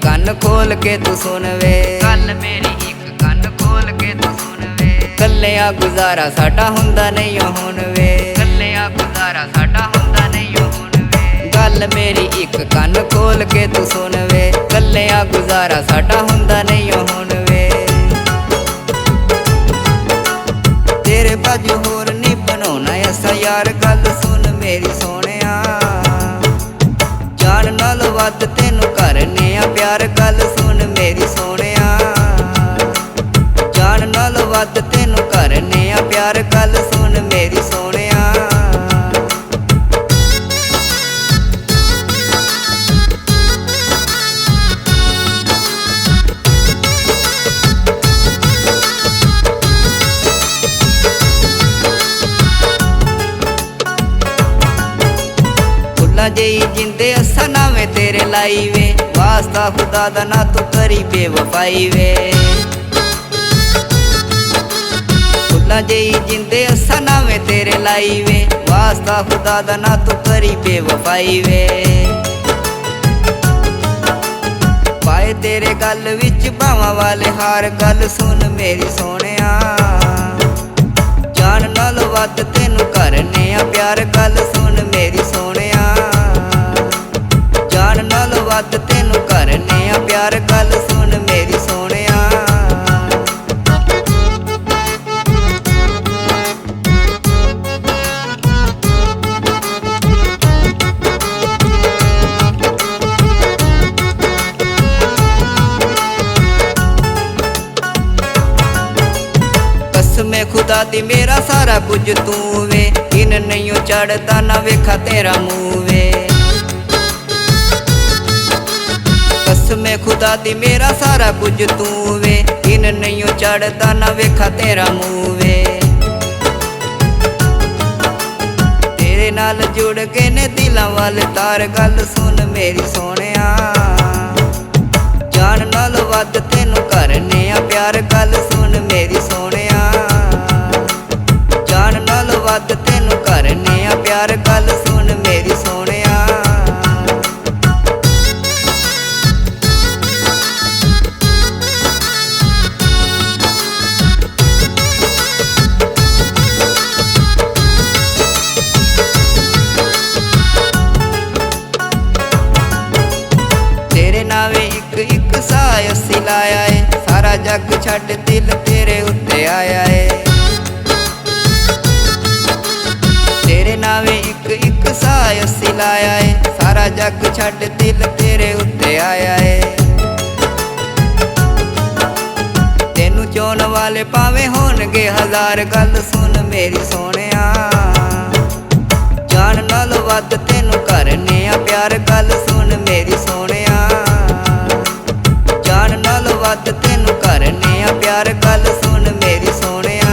ਕੰਨ ਖੋਲ ਕੇ ਤੂੰ ਸੁਣ ਵੇ, ਗੱਲ ਮੇਰੀ ਇੱਕ ਕੰਨ ਖੋਲ ਕੇ ਤੂੰ ਸੁਣ ਵੇ। ਕੱਲਿਆਂ ਗੁਜ਼ਾਰਾ ਸਾਡਾ ਹੁੰਦਾ ਨਹੀਂ ਹੁਣ ਵੇ, ਕੱਲਿਆਂ ਗੁਜ਼ਾਰਾ ਸਾਡਾ ਹੁੰਦਾ ਨਹੀਂ ਹੁਣ ਵੇ। ਗੱਲ ਮੇਰੀ ਇੱਕ ਕੰਨ ਖੋਲ ਕੇ ਤੂੰ ਸੁਣ ਵੇ, ਕੱਲਿਆਂ ਗੁਜ਼ਾਰਾ ਸਾਡਾ ਹੁੰਦਾ ਨਹੀਂ ਹੁਣ ਵੇ। ਤੇਰੇ ਬਾਝੋਂ ਹੋਰ ਨਹੀਂ ਬਣਾਉਣਾ ਐਸਾ ਯਾਰ, ਗੱਲ ਸੁਣ ਮੇਰੀ ਸੋਹਣਿਆ। ਜਾਨ ਨਾਲ ਵੱਧ ਤੈਨੂੰ ਕਰਨੇ ਆ ਪਿਆਰ, ਗੱਲ ਸੁਣ ਮੇਰੀ ਸੋਹਣਿਆ। ਜਾਨ ਨਾਲ ਵੱਧ ਤੈਨੂੰ ਕਰਨੇ ਆ ਪਿਆਰ, ਗੱਲ ਸੁਣ ਮੇਰੀ ਸੋਹਣਿਆ। ਜਈ ਜਿੰਦੇ ਅਸਾਂ ਨਾਵੇਂ ਤੇਰੇ ਲਾਈ ਵੇ, ਵਾਸਤਾ ਖੁਦਾ ਦਾ ਨਾ ਤੂੰ ਕਰੀ ਬੇਵਫਾਈ ਵੇ। ਫੁੱਲਾਂ ਜਈ ਜਿੰਦੇ ਅਸਾਂ ਨਾਵੇਂ ਤੇਰੇ ਲਾਈ ਵੇ, ਵਾਸਤਾ ਖੁਦਾ ਦਾ ਨਾ ਤੂੰ ਕਰੀ ਬੇਵਫਾਈ ਵੇ। ਪਾਏ ਤੇਰੇ ਗੱਲ ਵਿੱਚ ਬਾਵਾਂ ਵਾਲੇ ਹਾਰ, ਗੱਲ ਸੁਣ ਮੇਰੀ ਸੋਹਣਿਆ। ਜਾਨ ਨਾਲ ਵੱਧ ਤੈਨੂੰ ਕਰਨੇ ਆ ਪਿਆਰ, ਗੱਲ ਸੁਣ ਮੇਰੀ ਸੋਹਣਿਆ। ਜਾਨ ਨਾਲ ਵੱਧ ਤੈਨੂੰ ਕਰਨੇ ਆ ਪਿਆਰ, ਗੱਲ ਸੁਣ ਮੇਰੀ ਸੋਹਣਿਆ। ਕਸਮੇ ਖੁਦਾ ਦੀ ਮੇਰਾ ਸਾਰਾ ਕੁਝ ਤੂੰ ਵੇ, ਇਨ ਨਹੀਂਓ ਚੜਦਾ ਨਾ ਵੇਖਾ ਤੇਰਾ ਮੂੰਹ ਵੇ। ਕਸਮੇ ਖੁਦਾ ਦੀ ਮੇਰਾ ਸਾਰਾ ਕੁਝ ਤੂੰ ਵੇ, ਇਨ ਨਹੀਂਓ ਚੜਦਾ ਨਾ ਵੇਖਾ ਤੇਰਾ ਮੂੰਹ ਵੇ। ਤੇਰੇ ਨਾਲ ਜੁੜ ਕੇ ਨੇ ਦਿਲਾਂ ਵਾਲੇ ਤਾਰ, ਗੱਲ ਸੁਣ ਮੇਰੀ ਸੋਹਣਿਆ। ਜਾਨ ਨਾਲ ਵੱਧ ਤੈਨੂੰ ਕਰਨੇ ਆ ਪਿਆਰ, ਗੱਲ ਸੁਣ ਮੇਰੀ ਸੋਹਣਿਆ। ਜਾਨ ਨਾਲ ਵੱਧ ਤੈਨੂੰ ਕਰਨੇ ਆ ਪਿਆਰ, ਗੱਲ ਸੁਣ ਮੇਰੀ ਸੋਹਣਿਆ। ਤੇਰੇ ਨਾਵੇਂ ਇੱਕ ਇੱਕ ਸਾਹ ਅਸੀਂ ਲਾਇਆ ਏ, ਸਾਰਾ ਜੱਗ ਛੱਡ ਦਿਲ ਤੇਰੇ ਉੱਤੇ ਆਇਆ ਏ। ਤੇਰੇ ਨਾਵੇਂ ਇੱਕ ਇੱਕ ਸਾਹ ਅਸੀਂ ਲਾਇਆ ਏ, ਸਾਰਾ ਜੱਗ ਛੱਡ ਦਿਲ ਤੇਰੇ ਉੱਤੇ ਆਇਆ ਏ। ਤੈਨੂੰ ਚਾਹੁਣ ਵਾਲੇ ਭਾਵੇਂ ਹੋਣਗੇ ਹਜ਼ਾਰ, ਗੱਲ ਸੁਣ ਮੇਰੀ ਸੋਹਣਿਆ। ਜਾਨ ਨਾਲ ਵੱਧ ਤੈਨੂੰ ਕਰਨੇ ਆ ਪਿਆਰ, ਗੱਲ ਸੁਣ ਮੇਰੀ ਸੋਹਣਿਆ। ਜਾਨ ਨਾਲ ਵੱਧ ਤੈਨੂੰ ਕਰਨੇ ਆ ਪਿਆਰ, ਗੱਲ ਸੁਣ ਮੇਰੀ ਸੋਹਣਿਆ।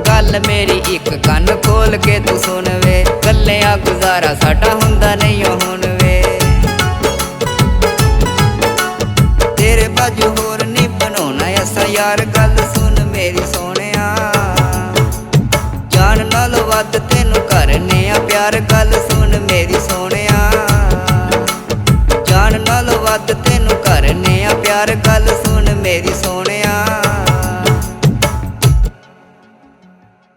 ਗੱਲ ਮੇਰੀ ਇੱਕ ਕੰਨ ਖੋਲ ਕੇ ਤੂੰ ਸੁਣ ਵੇ, ਕੱਲਿਆਂ ਗੁਜ਼ਾਰਾ ਸਾਡਾ ਹੁੰਦਾ ਨਹੀਂ ਹੁਣ ਵੇ। ਤੇਰੇ ਬਾਝੋਂ ਹੋਰ ਨਹੀਂ ਬਣਾਉਣਾ ਐਸਾ ਯਾਰ,